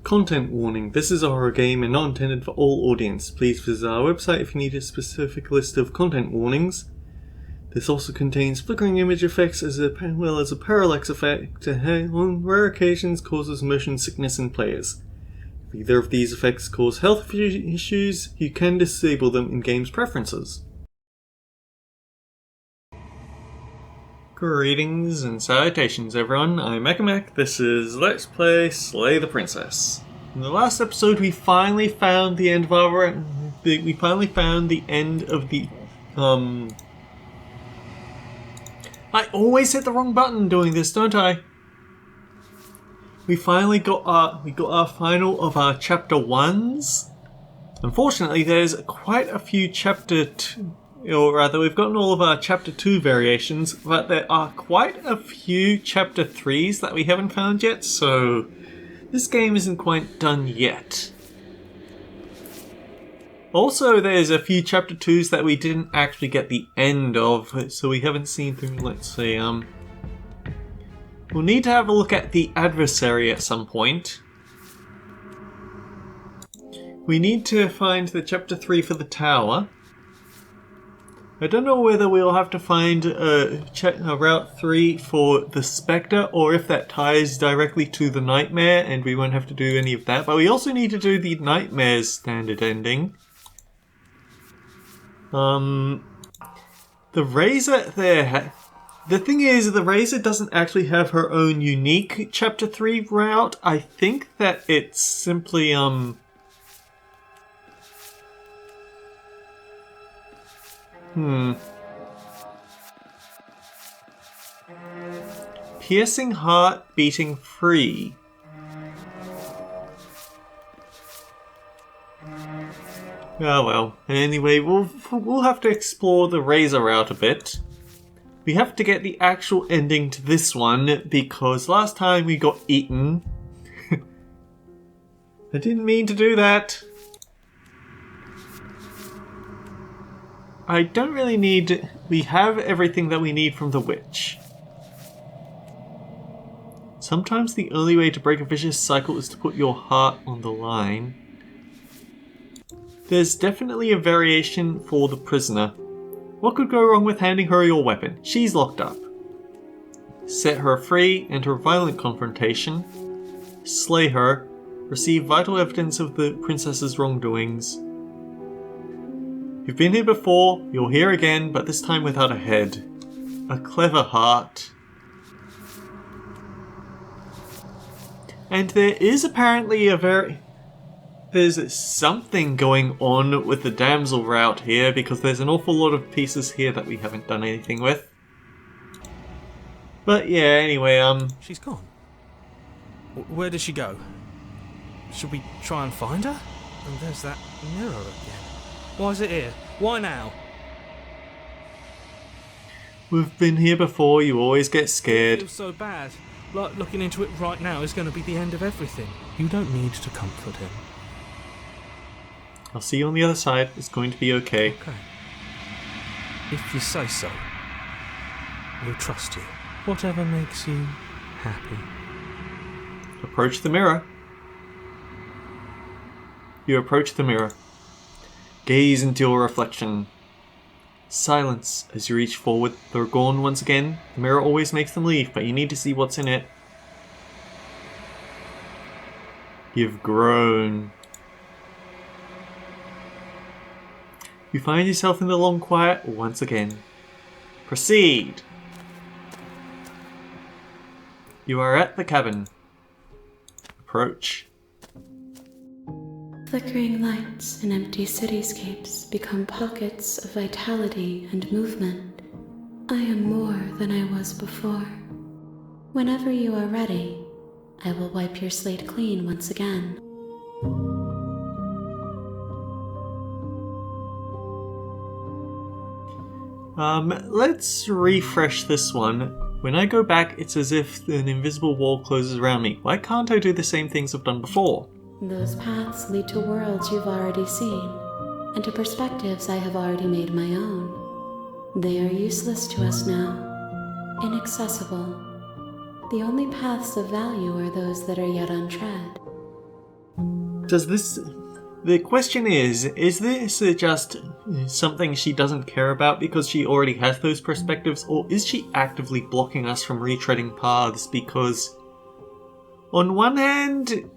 Content warning. This is a horror game and not intended for all audience. Please visit our website if you need a specific list of content warnings. This also contains flickering image effects as well as a parallax effect that on rare occasions causes motion sickness in players. If either of these effects cause health issues, you can disable them in game's preferences. Greetings and salutations everyone, I'm Mechamac. This is Let's Play Slay the Princess. In the last episode we finally found the end of I always hit the wrong button doing this, don't I? We finally got our final of our chapter 1s. Unfortunately, there's quite a few chapter 2, or rather, we've gotten all of our chapter 2 variations, but there are quite a few chapter 3s that we haven't found yet, so this game isn't quite done yet. Also, there's a few chapter 2s that we didn't actually get the end of, so we haven't seen through, let's see, we'll need to have a look at the adversary at some point. We need to find the chapter 3 for the tower. I don't know whether we'll have to find a route 3 for the Spectre, or if that ties directly to the Nightmare and we won't have to do any of that, but we also need to do the Nightmare's standard ending. The Razor there. The thing is, the Razor doesn't actually have her own unique chapter 3 route. I think that it's simply Piercing heart beating free. Oh well. Anyway, we'll have to explore the Razor route a bit. We have to get the actual ending to this one because last time we got eaten. I didn't mean to do that. I don't really need... We have everything that we need from the witch. Sometimes the only way to break a vicious cycle is to put your heart on the line. There's definitely a variation for the prisoner. What could go wrong with handing her your weapon? She's locked up. Set her free, enter a violent confrontation. Slay her. Receive vital evidence of the princess's wrongdoings. You've been here before, you're here again, but this time without a head. A clever heart. And there is apparently there's something going on with the damsel route here, because there's an awful lot of pieces here that we haven't done anything with. But yeah, anyway, She's gone. Where did she go? Should we try and find her? And there's that mirror again. Why is it here? Why now? We've been here before, you always get scared. It feels so bad. Like looking into it right now is going to be the end of everything. You don't need to comfort him. I'll see you on the other side. It's going to be okay. Okay. If you say so. We'll trust you. Whatever makes you happy. Approach the mirror. You approach the mirror. Gaze into your reflection. Silence as you reach forward. They're gone once again. The mirror always makes them leave, but you need to see what's in it. You've grown. You find yourself in the long quiet once again. Proceed. You are at the cabin. Approach. Flickering lights in empty cityscapes become pockets of vitality and movement. I am more than I was before. Whenever you are ready, I will wipe your slate clean once again. Let's refresh this one. When I go back, it's as if an invisible wall closes around me. Why can't I do the same things I've done before? Those paths lead to worlds you've already seen, and to perspectives I have already made my own. They are useless to us now, inaccessible. The only paths of value are those that are yet untread. The question is this just something she doesn't care about because she already has those perspectives, or is she actively blocking us from retreading paths? Because on one hand,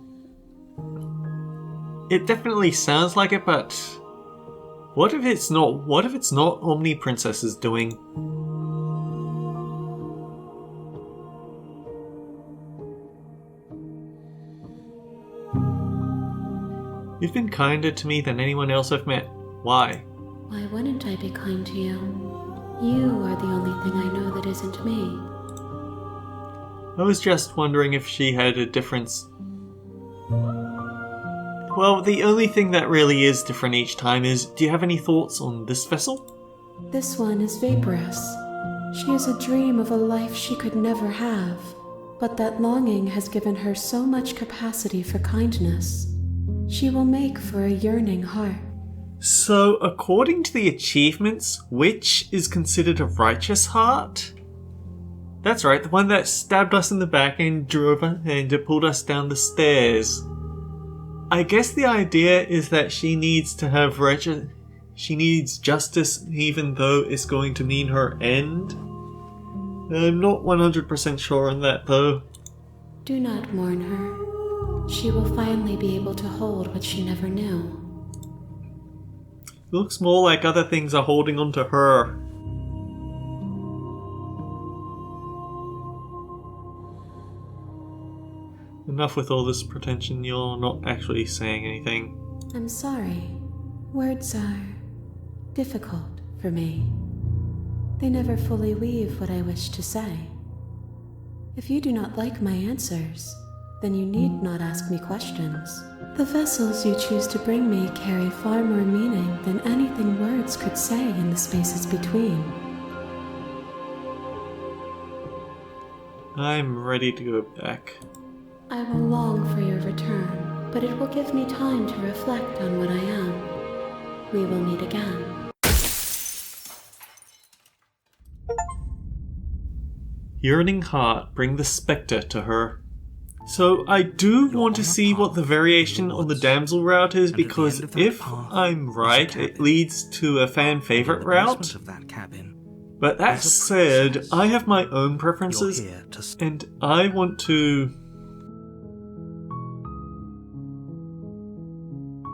it definitely sounds like it, but what if it's not? What if it's not Omni Princess's doing? You've been kinder to me than anyone else I've met. Why? Why wouldn't I be kind to you? You are the only thing I know that isn't me. I was just wondering if she had a difference. Well, the only thing that really is different each time is, do you have any thoughts on this vessel? This one is vaporous. She is a dream of a life she could never have, but that longing has given her so much capacity for kindness. She will make for a yearning heart. So, according to the achievements, which is considered a righteous heart? That's right, the one that stabbed us in the back and drove us and pulled us down the stairs. I guess the idea is that she needs to have she needs justice even though it's going to mean her end. I'm not 100% sure on that though. Do not mourn her. She will finally be able to hold what she never knew. It looks more like other things are holding on to her. Enough with all this pretension, you're not actually saying anything. I'm sorry. Words are difficult for me. They never fully weave what I wish to say. If you do not like my answers, then you need not ask me questions. The vessels you choose to bring me carry far more meaning than anything words could say in the spaces between. I'm ready to go back. I will long for your return, but it will give me time to reflect on what I am. We will meet again. Yearning heart, bring the spectre to her. So I do want to see what the variation on the damsel route is, because if I'm right, it leads to a fan favorite route. But that said, I have my own preferences, and I want to...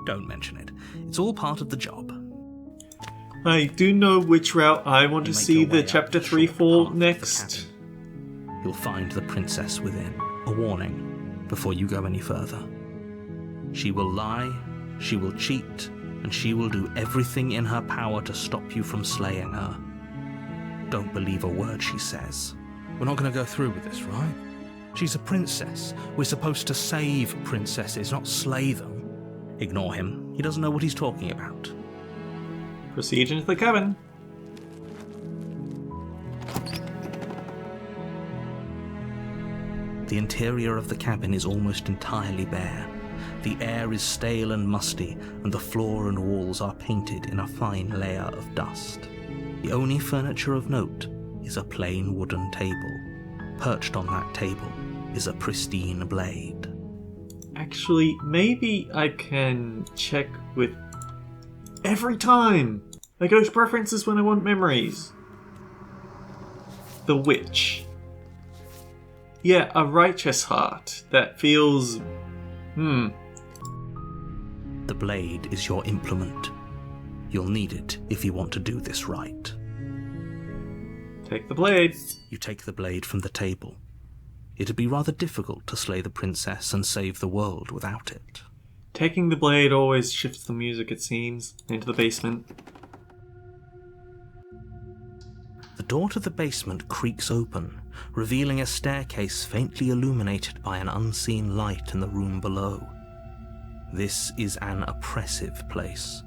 Don't mention it. It's all part of the job. I do know which route I want to see the Chapter 3 for next. You'll find the princess within. A warning before you go any further. She will lie, she will cheat, and she will do everything in her power to stop you from slaying her. Don't believe a word she says. We're not going to go through with this, right? She's a princess. We're supposed to save princesses, not slay them. Ignore him. He doesn't know what he's talking about. Proceed into the cabin. The interior of the cabin is almost entirely bare. The air is stale and musty, and the floor and walls are painted in a fine layer of dust. The only furniture of note is a plain wooden table. Perched on that table is a pristine blade. Actually, maybe I can check with... Every time! I go to preferences when I want memories. The witch. Yeah, a righteous heart that feels... The blade is your implement. You'll need it if you want to do this right. Take the blade. You take the blade from the table. It'd be rather difficult to slay the princess and save the world without it. Taking the blade always shifts the music, it seems, into the basement. The door to the basement creaks open, revealing a staircase faintly illuminated by an unseen light in the room below. This is an oppressive place.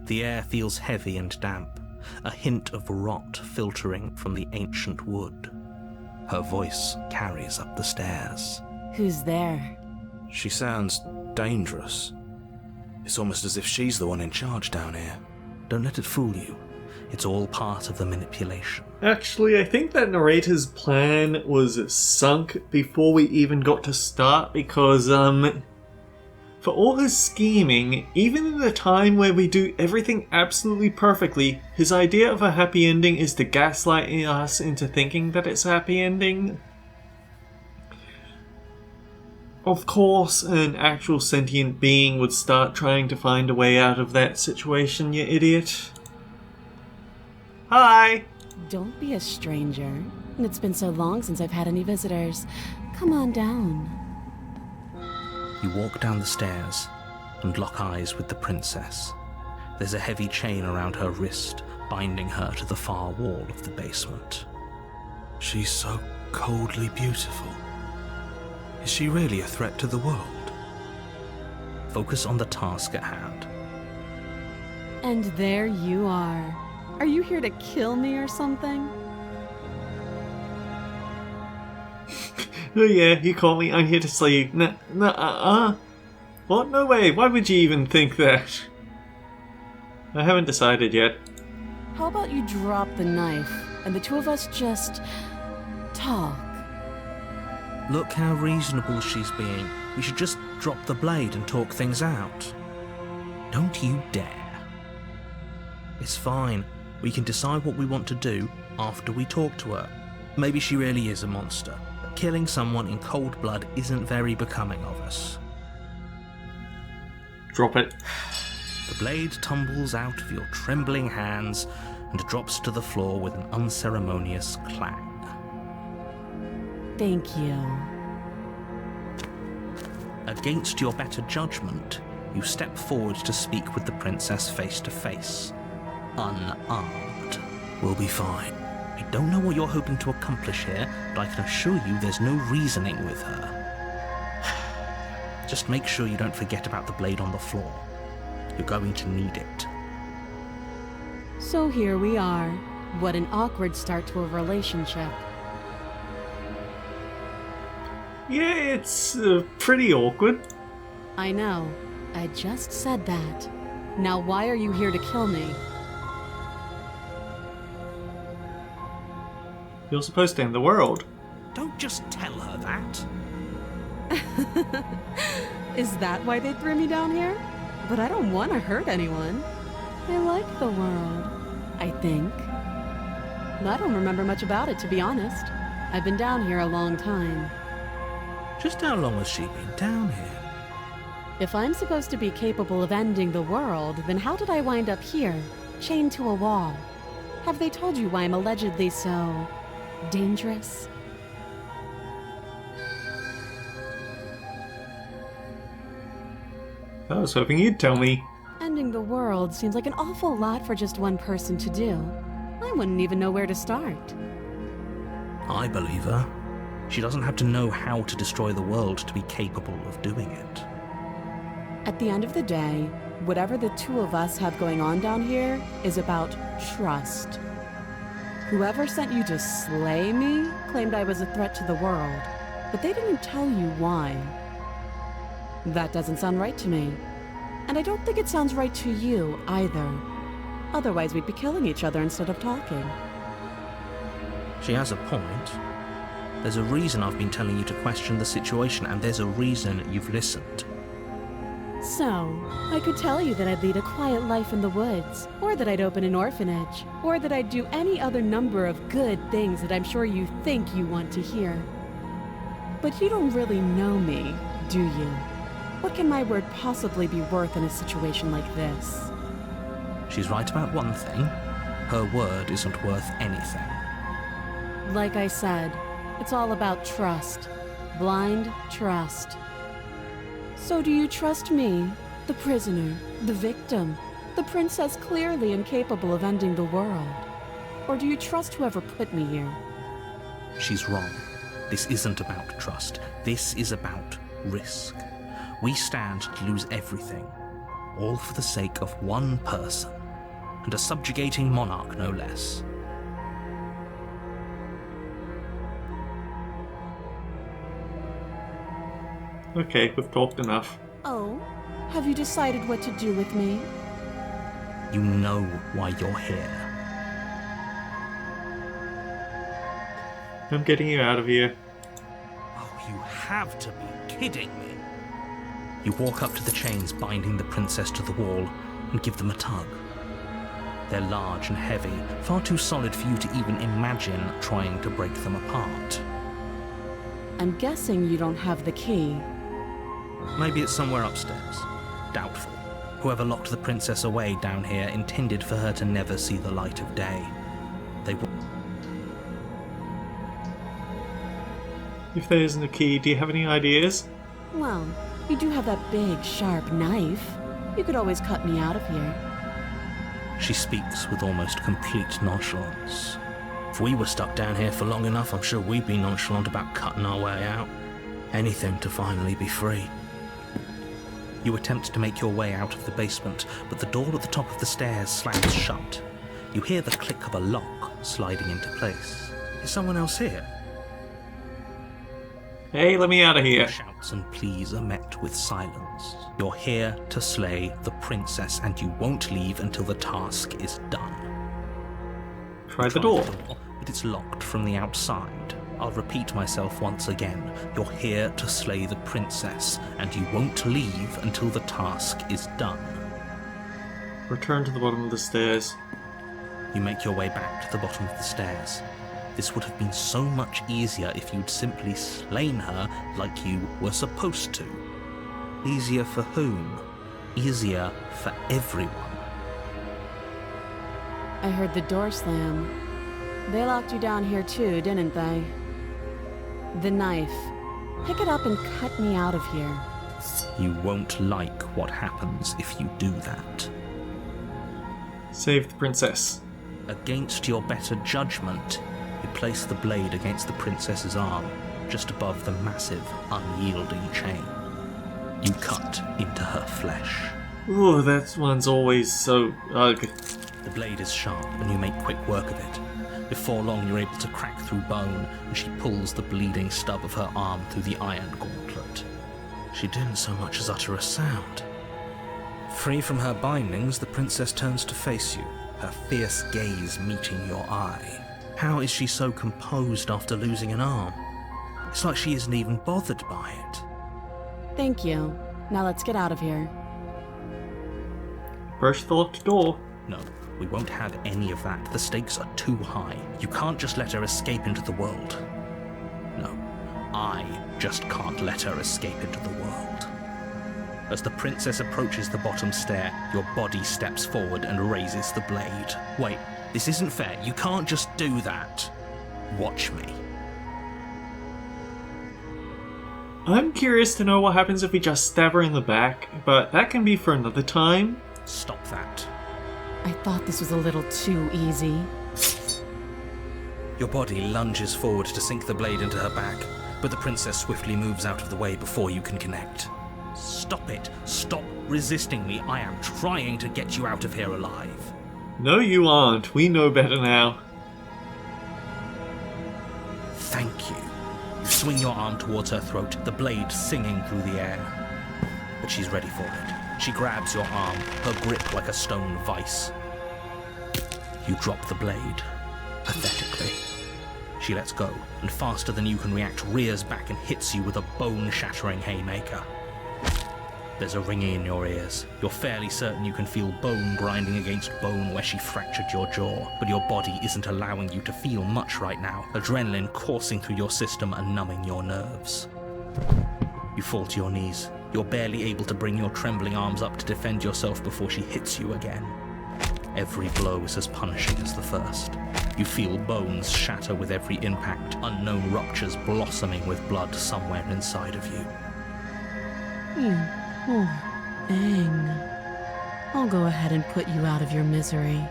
The air feels heavy and damp, a hint of rot filtering from the ancient wood. Her voice carries up the stairs. Who's there? She sounds dangerous. It's almost as if she's the one in charge down here. Don't let it fool you. It's all part of the manipulation. Actually, I think that narrator's plan was sunk before we even got to start, because, For all his scheming, even in a time where we do everything absolutely perfectly, his idea of a happy ending is to gaslight us into thinking that it's a happy ending. Of course, an actual sentient being would start trying to find a way out of that situation, you idiot. Hi! Don't be a stranger. It's been so long since I've had any visitors. Come on down. You walk down the stairs and lock eyes with the princess. There's a heavy chain around her wrist, binding her to the far wall of the basement. She's so coldly beautiful. Is she really a threat to the world? Focus on the task at hand. And there you are. Are you here to kill me or something? Oh yeah, you call me, I'm here to slay you. What? No way, why would you even think that? I haven't decided yet. How about you drop the knife, and the two of us just talk? Look how reasonable she's being. We should just drop the blade and talk things out. Don't you dare. It's fine. We can decide what we want to do after we talk to her. Maybe she really is a monster, but killing someone in cold blood isn't very becoming of us. Drop it. The blade tumbles out of your trembling hands and drops to the floor with an unceremonious clang. Thank you. Against your better judgment, you step forward to speak with the princess face to face. Unarmed. We'll be fine. I don't know what you're hoping to accomplish here, but I can assure you there's no reasoning with her. Just make sure you don't forget about the blade on the floor. You're going to need it. So here we are. What an awkward start to a relationship. Yeah, it's pretty awkward. I know. I just said that. Now why are you here to kill me? You're supposed to end the world. Don't just tell her that. Is that why they threw me down here? But I don't want to hurt anyone. I like the world, I think. I don't remember much about it, to be honest. I've been down here a long time. Just how long has she been down here? If I'm supposed to be capable of ending the world, then how did I wind up here, chained to a wall? Have they told you why I'm allegedly so dangerous? I was hoping you'd tell me. Ending the world seems like an awful lot for just one person to do. I wouldn't even know where to start. I believe her. She doesn't have to know how to destroy the world to be capable of doing it. At the end of the day, whatever the two of us have going on down here is about trust. Whoever sent you to slay me claimed I was a threat to the world, but they didn't tell you why. That doesn't sound right to me. And I don't think it sounds right to you either. Otherwise we'd be killing each other instead of talking. She has a point. There's a reason I've been telling you to question the situation, and there's a reason you've listened. So, I could tell you that I'd lead a quiet life in the woods, or that I'd open an orphanage, or that I'd do any other number of good things that I'm sure you think you want to hear. But you don't really know me, do you? What can my word possibly be worth in a situation like this? She's right about one thing. Her word isn't worth anything. Like I said, it's all about trust. Blind trust. So do you trust me, the prisoner, the victim, the princess clearly incapable of ending the world? Or do you trust whoever put me here? She's wrong. This isn't about trust. This is about risk. We stand to lose everything, all for the sake of one person, and a subjugating monarch no less. Okay, we've talked enough. Oh, have you decided what to do with me? You know why you're here. I'm getting you out of here. Oh, you have to be kidding me. You walk up to the chains binding the princess to the wall and give them a tug. They're large and heavy, far too solid for you to even imagine trying to break them apart. I'm guessing you don't have the key. Maybe it's somewhere upstairs. Doubtful. Whoever locked the princess away down here intended for her to never see the light of day. They will. If there isn't a key, do you have any ideas? Well, you do have that big, sharp knife. You could always cut me out of here. She speaks with almost complete nonchalance. If we were stuck down here for long enough, I'm sure we'd be nonchalant about cutting our way out. Anything to finally be free. You attempt to make your way out of the basement, but the door at the top of the stairs slams shut. You hear the click of a lock sliding into place. Is someone else here? Hey, let me out of here. Shouts and pleas are met with silence. You're here to slay the princess, and you won't leave until the task is done. Try the door. But it's locked from the outside. I'll repeat myself once again. You're here to slay the princess, and you won't leave until the task is done. Return to the bottom of the stairs. You make your way back to the bottom of the stairs. This would have been so much easier if you'd simply slain her like you were supposed to. Easier for whom? Easier for everyone. I heard the door slam. They locked you down here too, didn't they? The knife. Pick it up and cut me out of here. You won't like what happens if you do that. Save the princess. Against your better judgment, you place the blade against the princess's arm, just above the massive, unyielding chain. You cut into her flesh. Ooh, that one's always so ugh. The blade is sharp, and you make quick work of it. Before long, you're able to crack through bone, and she pulls the bleeding stub of her arm through the iron gauntlet. She didn't so much as utter a sound. Free from her bindings, the princess turns to face you, her fierce gaze meeting your eye. How is she so composed after losing an arm? It's like she isn't even bothered by it. Thank you. Now let's get out of here. First the locked door. No, we won't have any of that. The stakes are too high. You can't just let her escape into the world. No, I just can't let her escape into the world. As the princess approaches the bottom stair, your body steps forward and raises the blade. Wait, this isn't fair. You can't just do that. Watch me. I'm curious to know what happens if we just stab her in the back, but that can be for another time. Stop that. I thought this was a little too easy. Your body lunges forward to sink the blade into her back, but the princess swiftly moves out of the way before you can connect. Stop it. Stop resisting me. I am trying to get you out of here alive. No, you aren't. We know better now. Thank you. You swing your arm towards her throat, the blade singing through the air. But she's ready for it. She grabs your arm, her grip like a stone vice. You drop the blade, pathetically. She lets go, and faster than you can react, rears back and hits you with a bone-shattering haymaker. There's a ringing in your ears. You're fairly certain you can feel bone grinding against bone where she fractured your jaw, but your body isn't allowing you to feel much right now, adrenaline coursing through your system and numbing your nerves. You fall to your knees. You're barely able to bring your trembling arms up to defend yourself before she hits you again. Every blow is as punishing as the first. You feel bones shatter with every impact, unknown ruptures blossoming with blood somewhere inside of you. Bang. I'll go ahead and put you out of your misery.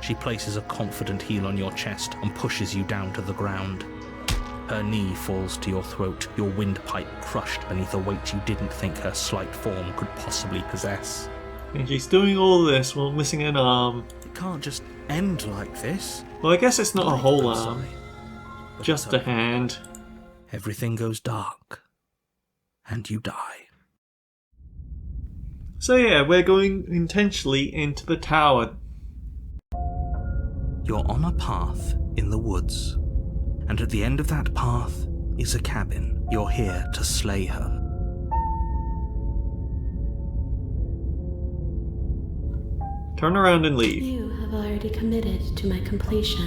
She places a confident heel on your chest and pushes you down to the ground. Her knee falls to your throat, your windpipe crushed beneath a weight you didn't think her slight form could possibly possess. And she's doing all this while missing an arm. It can't just end like this. Well, I guess it's not a whole I'm arm. sorry, but Just it's a over. hand. Everything goes dark, and you die. So yeah, we're going intentionally into the tower. You're on a path in the woods, and at the end of that path is a cabin. You're here to slay her. Turn around and leave. You have already committed to my completion.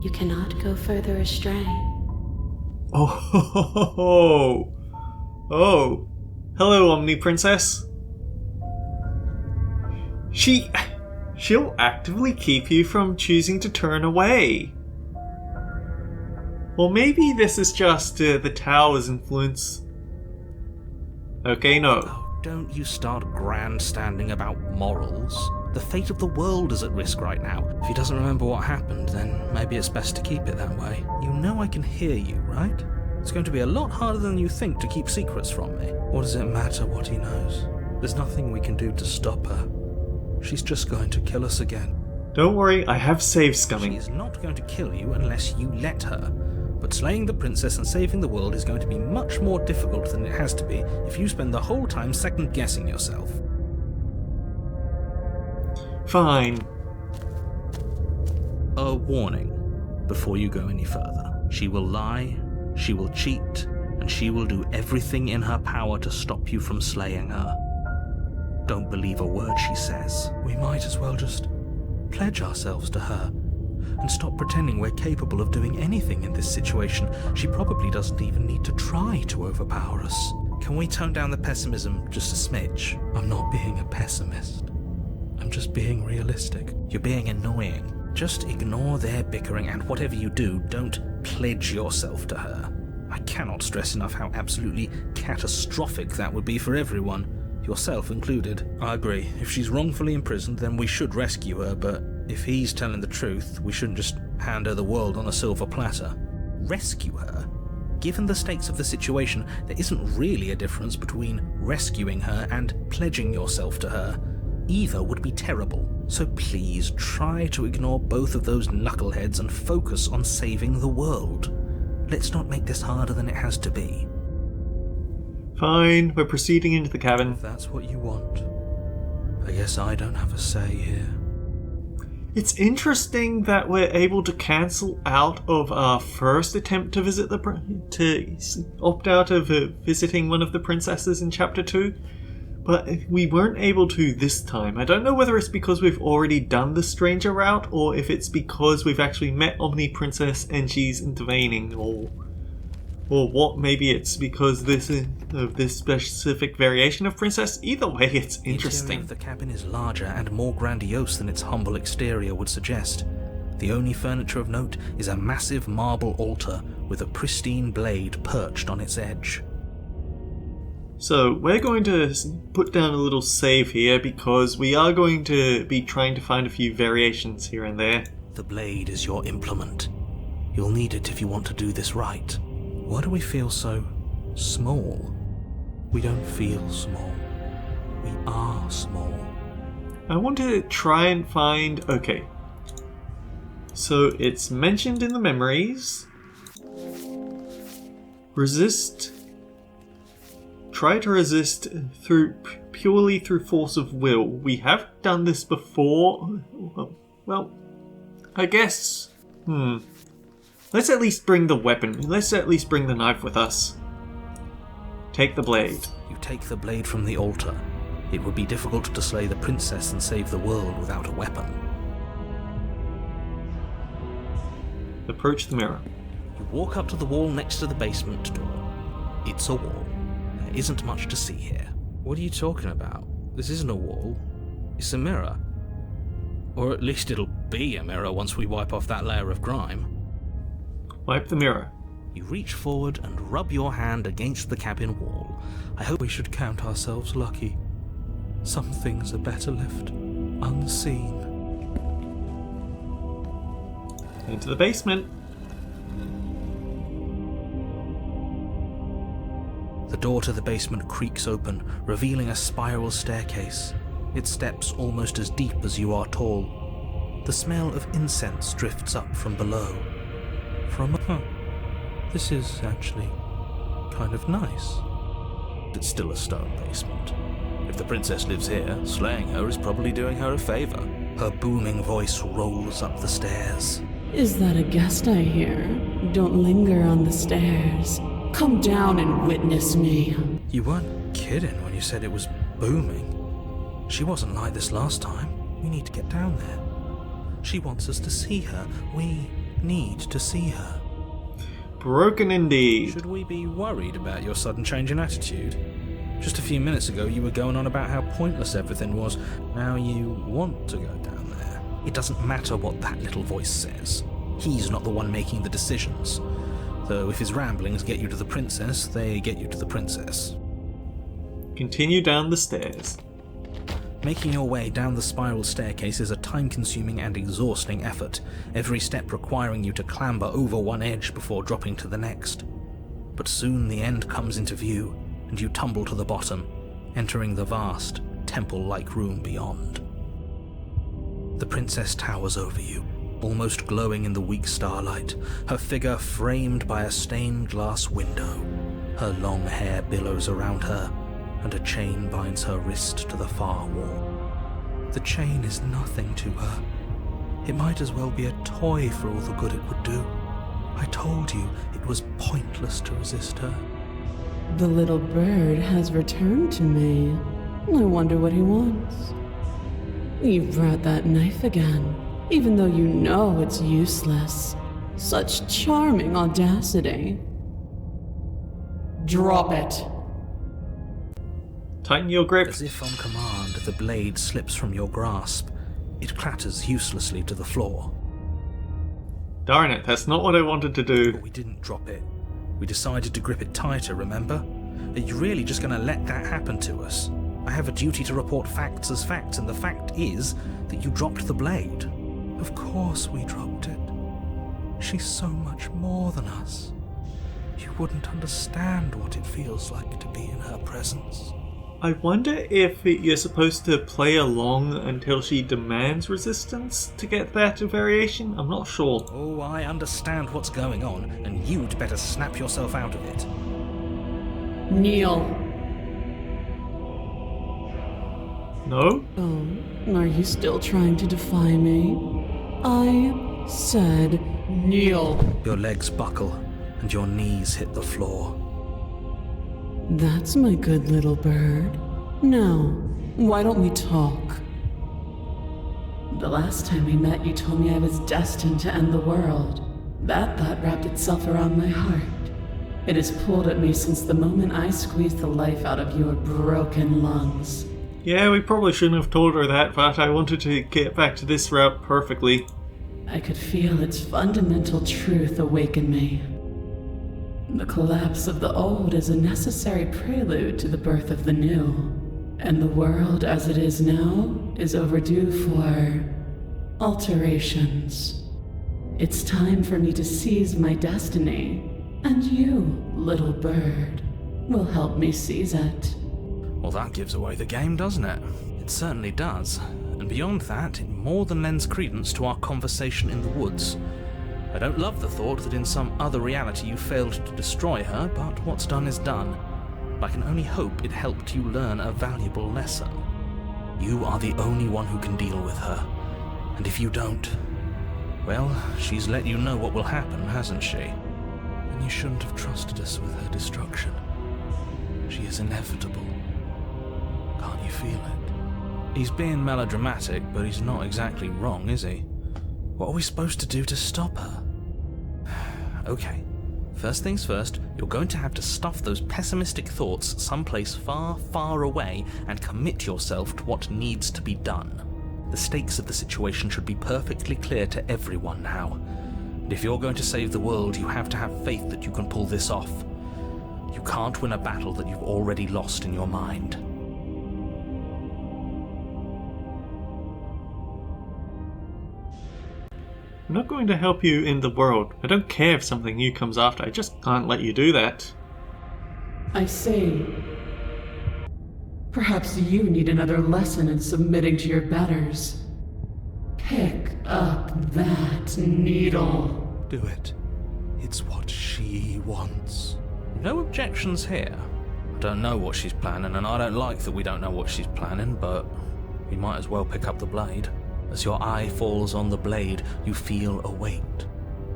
You cannot go further astray. Oh, oh, hello, Omni Princess. She'll actively keep you from choosing to turn away. Or maybe this is just the tower's influence. Okay, no. Oh, don't you start grandstanding about morals. The fate of the world is at risk right now. If he doesn't remember what happened, then maybe it's best to keep it that way. You know I can hear you, right? It's going to be a lot harder than you think to keep secrets from me. What does it matter what he knows? There's nothing we can do to stop her. She's just going to kill us again. Don't worry, I have saves coming. She is not going to kill you unless you let her. But slaying the princess and saving the world is going to be much more difficult than it has to be if you spend the whole time second-guessing yourself. Fine. A warning before you go any further. She will lie, she will cheat, and she will do everything in her power to stop you from slaying her. Don't believe a word she says. We might as well just pledge ourselves to her and stop pretending we're capable of doing anything in this situation. She probably doesn't even need to try to overpower us. Can we tone down the pessimism just a smidge? I'm not being a pessimist. I'm just being realistic. You're being annoying. Just ignore their bickering, and whatever you do, don't pledge yourself to her. I cannot stress enough how absolutely catastrophic that would be for everyone, yourself included. I agree. If she's wrongfully imprisoned, then we should rescue her, but if he's telling the truth, we shouldn't just hand her the world on a silver platter. Rescue her? Given the stakes of the situation, there isn't really a difference between rescuing her and pledging yourself to her. Either would be terrible. So please try to ignore both of those knuckleheads and focus on saving the world. Let's not make this harder than it has to be. Fine, we're proceeding into the cabin. If that's what you want, I guess I don't have a say here. It's interesting that we're able to cancel out of our first attempt to visit to opt out of visiting one of the princesses in Chapter 2, but we weren't able to this time. I don't know whether it's because we've already done the stranger route, or if it's because we've actually met Omni Princess and she's intervening, or what. Maybe it's because of this specific variation of princess. Either way, it's interesting. The interior of the cabin is larger and more grandiose than its humble exterior would suggest. The only furniture of note is a massive marble altar with a pristine blade perched on its edge. So we're going to put down a little save here because we are going to be trying to find a few variations here and there. The blade is your implement. You'll need it if you want to do this right. Why do we feel so small? We don't feel small. We are small. I want to try and find... Okay. So it's mentioned in the memories. Resist... Try to resist purely through force of will. We have done this before. Well, I guess... Let's at least bring the weapon. Let's at least bring the knife with us. Take the blade. You take the blade from the altar. It would be difficult to slay the princess and save the world without a weapon. Approach the mirror. You walk up to the wall next to the basement door. It's a wall. There isn't much to see here. What are you talking about? This isn't a wall. It's a mirror. Or at least it'll be a mirror once we wipe off that layer of grime. Wipe the mirror. You reach forward and rub your hand against the cabin wall. I hope we should count ourselves lucky. Some things are better left unseen. Into the basement. The door to the basement creaks open, revealing a spiral staircase. Its steps almost as deep as you are tall. The smell of incense drifts up from below. This is actually kind of nice. It's still a stone basement. If the princess lives here, slaying her is probably doing her a favor. Her booming voice rolls up the stairs. Is that a guest I hear? Don't linger on the stairs. Come down and witness me. You weren't kidding when you said it was booming. She wasn't like this last time. We need to get down there. She wants us to see her. We need to see her. Broken indeed. Should we be worried about your sudden change in attitude? Just a few minutes ago you were going on about how pointless everything was. Now you want to go down there. It doesn't matter what that little voice says. He's not the one making the decisions. Though if his ramblings get you to the princess, they get you to the princess. Continue down the stairs. Making your way down the spiral staircase is a time-consuming and exhausting effort, every step requiring you to clamber over one edge before dropping to the next. But soon the end comes into view, and you tumble to the bottom, entering the vast, temple-like room beyond. The princess towers over you, almost glowing in the weak starlight, her figure framed by a stained glass window. Her long hair billows around her, and a chain binds her wrist to the far wall. The chain is nothing to her. It might as well be a toy for all the good it would do. I told you it was pointless to resist her. The little bird has returned to me. I wonder what he wants. You brought that knife again, even though you know it's useless. Such charming audacity. Drop it. Tighten your grip. As if on command, the blade slips from your grasp. It clatters uselessly to the floor. Darn it, that's not what I wanted to do. But we didn't drop it. We decided to grip it tighter, remember? Are you really just going to let that happen to us? I have a duty to report facts as facts, and the fact is that you dropped the blade. Of course we dropped it. She's so much more than us. You wouldn't understand what it feels like to be in her presence. I wonder if you're supposed to play along until she demands resistance to get that variation? I'm not sure. Oh, I understand what's going on, and you'd better snap yourself out of it. Kneel. No? Oh, are you still trying to defy me? I said kneel. Your legs buckle, and your knees hit the floor. That's my good little bird. Now, why don't we talk? The last time we met, you told me I was destined to end the world. That thought wrapped itself around my heart. It has pulled at me since the moment I squeezed the life out of your broken lungs. Yeah, we probably shouldn't have told her that, but I wanted to get back to this route perfectly. I could feel its fundamental truth awaken me. The collapse of the old is a necessary prelude to the birth of the new, and the world as it is now is overdue for alterations. It's time for me to seize my destiny, and you, little bird, will help me seize it. Well, that gives away the game, doesn't it? It certainly does. And beyond that, it more than lends credence to our conversation in the woods. I don't love the thought that in some other reality you failed to destroy her, but what's done is done. I can only hope it helped you learn a valuable lesson. You are the only one who can deal with her. And if you don't, well, she's let you know what will happen, hasn't she? And you shouldn't have trusted us with her destruction. She is inevitable. Can't you feel it? He's being melodramatic, but he's not exactly wrong, is he? What are we supposed to do to stop her? Okay, first things first, you're going to have to stuff those pessimistic thoughts someplace far, far away and commit yourself to what needs to be done. The stakes of the situation should be perfectly clear to everyone now. And if you're going to save the world, you have to have faith that you can pull this off. You can't win a battle that you've already lost in your mind. I'm not going to help you in the world. I don't care if something new comes after. I just can't let you do that. I see. Perhaps you need another lesson in submitting to your betters. Pick up that needle. Do it. It's what she wants. No objections here. I don't know what she's planning, and I don't like that we don't know what she's planning, but we might as well pick up the blade. As your eye falls on the blade, you feel a weight.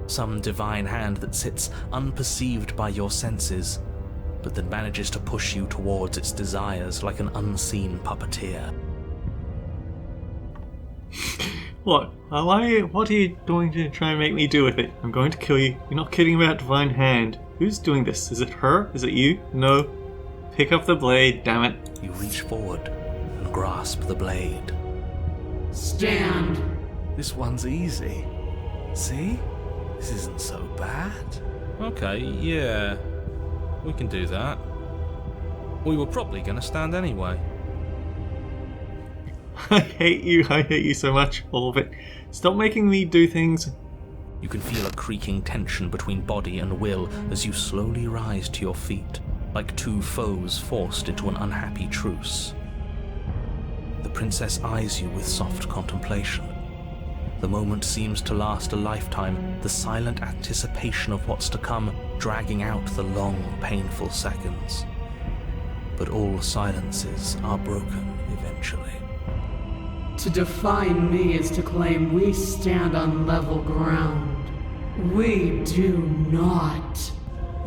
Some divine hand that sits unperceived by your senses, but that manages to push you towards its desires like an unseen puppeteer. What? What are you going to try and make me do with it? I'm going to kill you. You're not kidding about Divine Hand. Who's doing this? Is it her? Is it you? No. Pick up the blade, damn it. You reach forward and grasp the blade. Stand. This one's easy. See? This isn't so bad. Okay, yeah. We can do that. We were probably going to stand anyway. I hate you so much, all of it. Stop making me do things. You can feel a creaking tension between body and will as you slowly rise to your feet, like two foes forced into an unhappy truce. The princess eyes you with soft contemplation. The moment seems to last a lifetime, the silent anticipation of what's to come dragging out the long, painful seconds. But all silences are broken eventually. To define me is to claim we stand on level ground. We do not.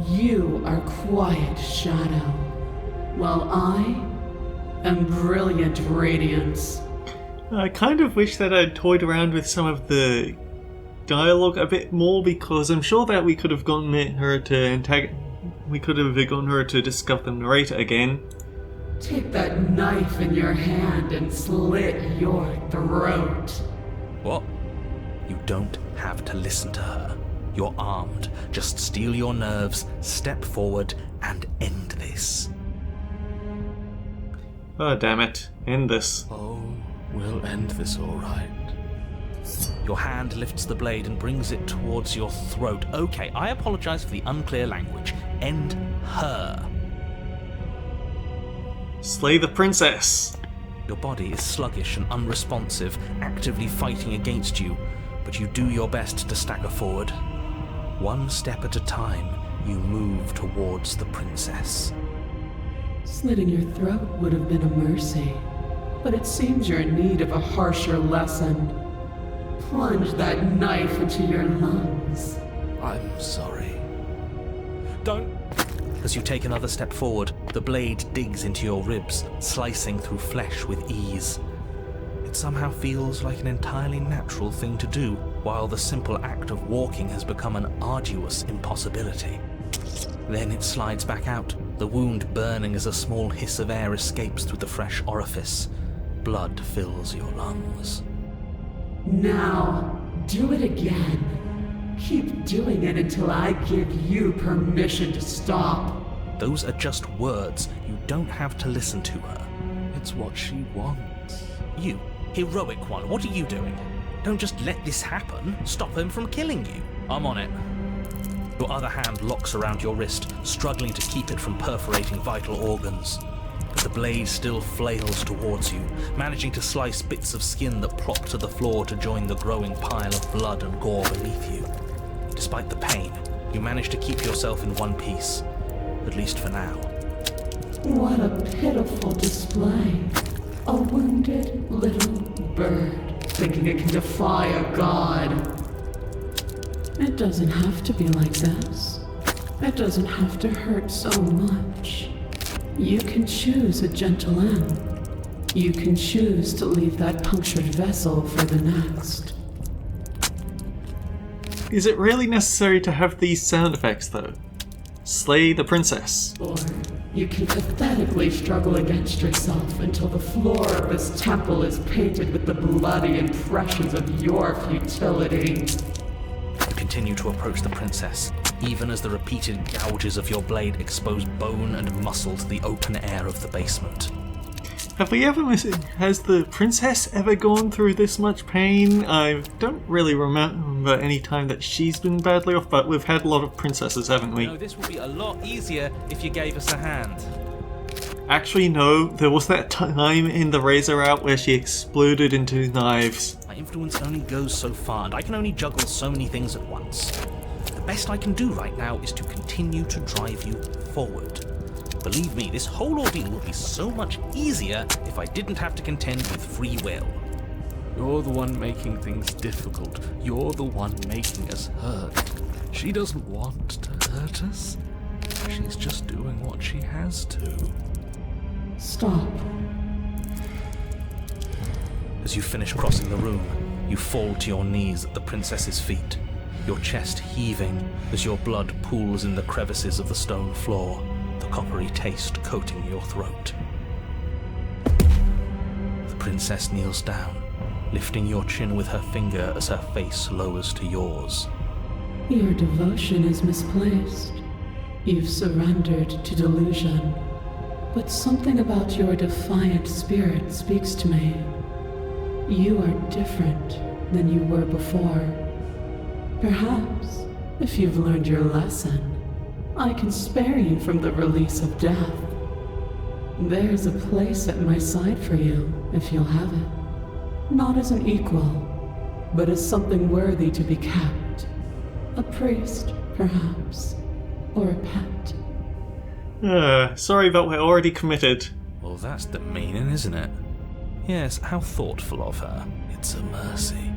You are quiet shadow, while I am brilliant radiance. I kind of wish that I'd toyed around with some of the dialogue a bit more, because I'm sure that we could have gotten her to discover the narrator again. Take that knife in your hand and slit your throat. What? You don't have to listen to her. You're armed. Just steel your nerves, step forward, and end this. Oh, damn it. End this. Oh, we'll end this all right. Your hand lifts the blade and brings it towards your throat. Okay, I apologize for the unclear language. End her. Slay the princess. Your body is sluggish and unresponsive, actively fighting against you, but you do your best to stagger forward. One step at a time, you move towards the princess. Slitting your throat would have been a mercy, but it seems you're in need of a harsher lesson. Plunge that knife into your lungs. I'm sorry. Don't! As you take another step forward, the blade digs into your ribs, slicing through flesh with ease. It somehow feels like an entirely natural thing to do, while the simple act of walking has become an arduous impossibility. Then it slides back out, the wound burning as a small hiss of air escapes through the fresh orifice. Blood fills your lungs. Now, do it again. Keep doing it until I give you permission to stop. Those are just words. You don't have to listen to her. It's what she wants. You, heroic one, what are you doing? Don't just let this happen. Stop him from killing you. I'm on it. Your other hand locks around your wrist, struggling to keep it from perforating vital organs. But the blade still flails towards you, managing to slice bits of skin that plop to the floor to join the growing pile of blood and gore beneath you. Despite the pain, you manage to keep yourself in one piece, at least for now. What a pitiful display. A wounded little bird thinking it can defy a god. It doesn't have to be like this. It doesn't have to hurt so much. You can choose a gentle end. You can choose to leave that punctured vessel for the next. Is it really necessary to have these sound effects, though? Slay the princess. Or you can pathetically struggle against yourself until the floor of this temple is painted with the bloody impressions of your futility. You continue to approach the princess, even as the repeated gouges of your blade expose bone and muscle to the open air of the basement. Has the princess ever gone through this much pain? I don't really remember any time that she's been badly off, but we've had a lot of princesses, haven't we? No, this would be a lot easier if you gave us a hand. Actually, no. There was that time in the Razor Out where she exploded into knives. My influence only goes so far, and I can only juggle so many things at once. The best I can do right now is to continue to drive you forward. Believe me, this whole ordeal would be so much easier if I didn't have to contend with free will. You're the one making things difficult. You're the one making us hurt. She doesn't want to hurt us. She's just doing what she has to. Stop. As you finish crossing the room, you fall to your knees at the princess's feet, your chest heaving as your blood pools in the crevices of the stone floor, the coppery taste coating your throat. The princess kneels down, lifting your chin with her finger as her face lowers to yours. Your devotion is misplaced. You've surrendered to delusion. But something about your defiant spirit speaks to me. You are different than you were before. Perhaps, if you've learned your lesson, I can spare you from the release of death. There's a place at my side for you, if you'll have it. Not as an equal, but as something worthy to be kept. A priest, perhaps, or a pet. Sorry, but we're already committed. Well, that's the meaning, isn't it? Yes, how thoughtful of her. It's a mercy.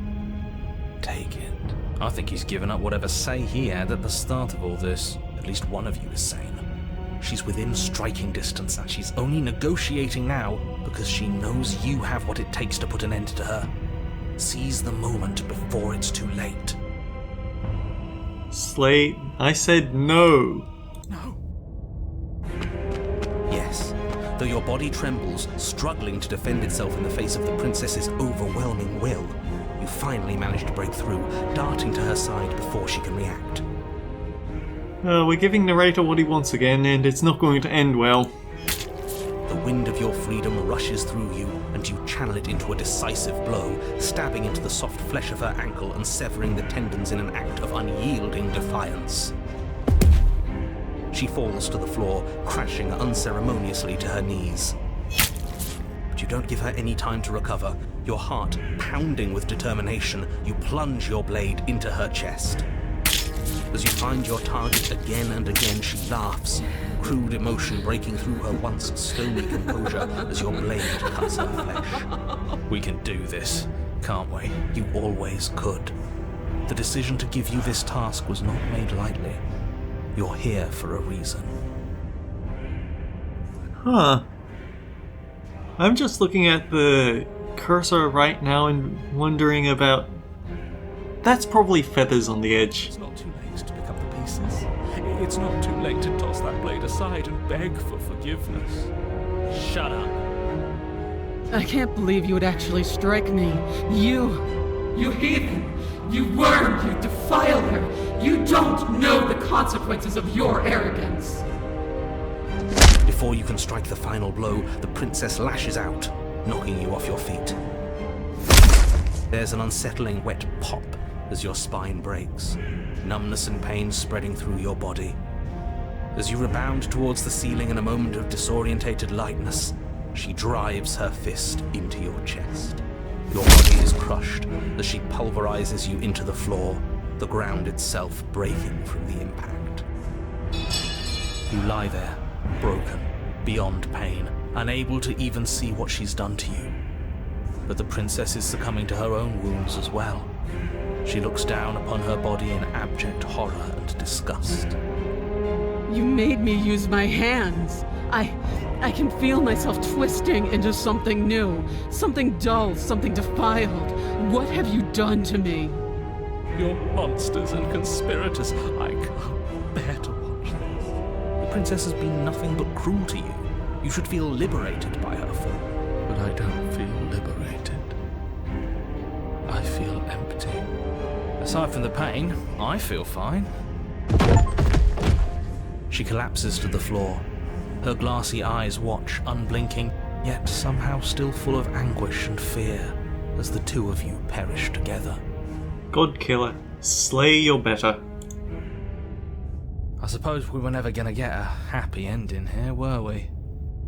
Take it. I think he's given up whatever say he had at the start of all this. At least one of you is sane. She's within striking distance, and she's only negotiating now because she knows you have what it takes to put an end to her. Seize the moment before it's too late. Slate, I said no. No. Yes. Though your body trembles, struggling to defend itself in the face of the princess's overwhelming will, you finally manage to break through, darting to her side before she can react. We're giving narrator what he wants again, and it's not going to end well. The wind of your freedom rushes through you, and you channel it into a decisive blow, stabbing into the soft flesh of her ankle and severing the tendons in an act of unyielding defiance. She falls to the floor, crashing unceremoniously to her knees. But you don't give her any time to recover. Your heart pounding with determination, you plunge your blade into her chest. As you find your target again and again, she laughs, crude emotion breaking through her once stony composure as your blade cuts her flesh. We can do this, can't we? You always could. The decision to give you this task was not made lightly. You're here for a reason. Huh. I'm just looking at the cursor right now and wondering about... That's probably feathers on the edge. It's not too late to pick up the pieces. It's not too late to toss that blade aside and beg for forgiveness. Shut up. I can't believe you would actually strike me. You heathen! You worm! You defiler! You don't know the consequences of your arrogance! Before you can strike the final blow, the princess lashes out, knocking you off your feet. There's an unsettling wet pop as your spine breaks, numbness and pain spreading through your body. As you rebound towards the ceiling in a moment of disorientated lightness, she drives her fist into your chest. Your body is crushed as she pulverizes you into the floor, the ground itself breaking from the impact. You lie there, broken, beyond pain, unable to even see what she's done to you. But the princess is succumbing to her own wounds as well. She looks down upon her body in abject horror and disgust. You made me use my hands. I can feel myself twisting into something new, something dull, something defiled. What have you done to me? You're monsters and conspirators. I can't bear to watch this. The princess has been nothing but cruel to you. You should feel liberated by her fall. But I don't feel liberated. I feel empty. Aside from the pain, I feel fine. She collapses to the floor. Her glassy eyes watch, unblinking, yet somehow still full of anguish and fear, as the two of you perish together. God killer, slay your better. I suppose we were never gonna get a happy ending here, were we?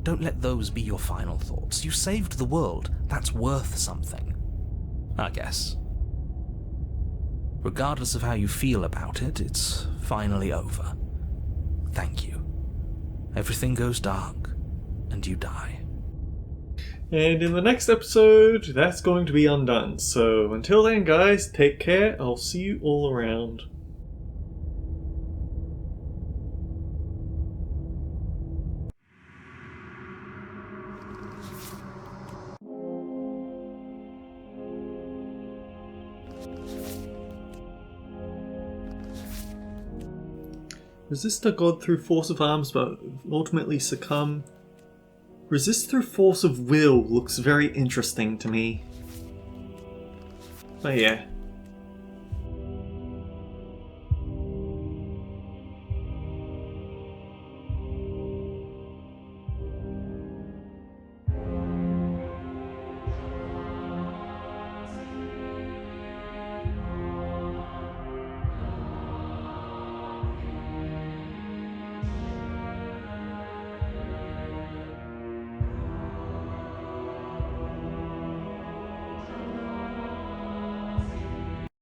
Don't let those be your final thoughts. You saved the world. That's worth something. I guess. Regardless of how you feel about it, it's finally over. Thank you. Everything goes dark, and you die. And in the next episode, that's going to be undone. So until then, guys, take care. I'll see you all around. Resist a god through force of arms, but ultimately succumb. Resist through force of will looks very interesting to me. But yeah.